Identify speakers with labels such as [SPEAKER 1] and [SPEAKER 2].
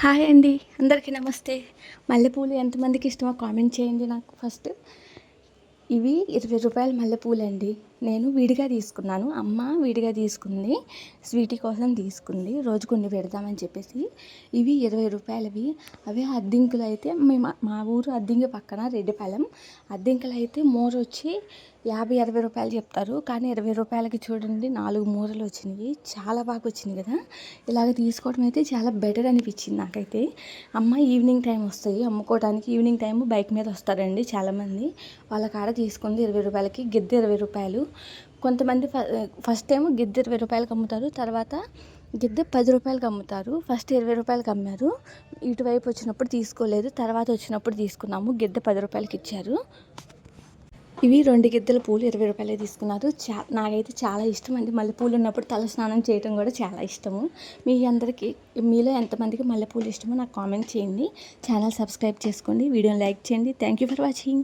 [SPEAKER 1] Hi అండి, అందరికీ నమస్తే. మల్లెపూలు ఎంతమందికి ఇష్టమో కామెంట్ చేయండి నాకు ఫస్ట్. ఇవి రూ. 20 మల్లెపూలండి. నేను విడిగా తీసుకున్నాను. అమ్మ విడిగా తీసుకుంది, స్వీటీ కోసం తీసుకుంది, రోజు కొన్ని పెడదామని చెప్పేసి. ఇవి రూ. 20. అవి అద్దింకులు అయితే మా ఊరు అద్దింకి పక్కన రెడ్డిపాలెం. అద్దింకులు అయితే మూర వచ్చి 50-60 రూపాయలు చెప్తారు. కానీ 20 రూపాయలకి చూడండి 4 మూరలు వచ్చినాయి. చాలా బాగా వచ్చినాయి కదా. ఇలాగ తీసుకోవడం అయితే చాలా బెటర్ అనిపించింది నాకైతే. అమ్మ ఈవినింగ్ టైం వస్తాయి అమ్ముకోవడానికి. ఈవినింగ్ టైం బైక్ మీద వస్తారండి చాలామంది. వాళ్ళ కాడ తీసుకుంది 20 రూపాయలకి, గిద్దె 20 రూపాయలు. కొంతమంది ఫస్ట్ టైం గిద్దె 20 రూపాయలకి అమ్ముతారు, తర్వాత గిద్దె 10 రూపాయలకి అమ్ముతారు. ఫస్ట్ 20 రూపాయలకి అమ్మారు, ఇటువైపు వచ్చినప్పుడు తీసుకోలేదు, తర్వాత వచ్చినప్పుడు తీసుకున్నాము. గిద్దె 10 రూపాయలకి ఇచ్చారు. ఇవి 2 గిద్దెల పూలు 20 రూపాయలే తీసుకున్నారు. నాకైతే చాలా ఇష్టం అండి. మల్లెపూలు ఉన్నప్పుడు తల స్నానం చేయడం కూడా చాలా ఇష్టము. మీ అందరికీ మీలో ఎంతమందికి మల్లెపూలు ఇష్టమో నాకు కామెంట్ చేయండి. ఛానల్ సబ్స్క్రైబ్ చేసుకోండి, వీడియోని లైక్ చేయండి. Thank you for watching.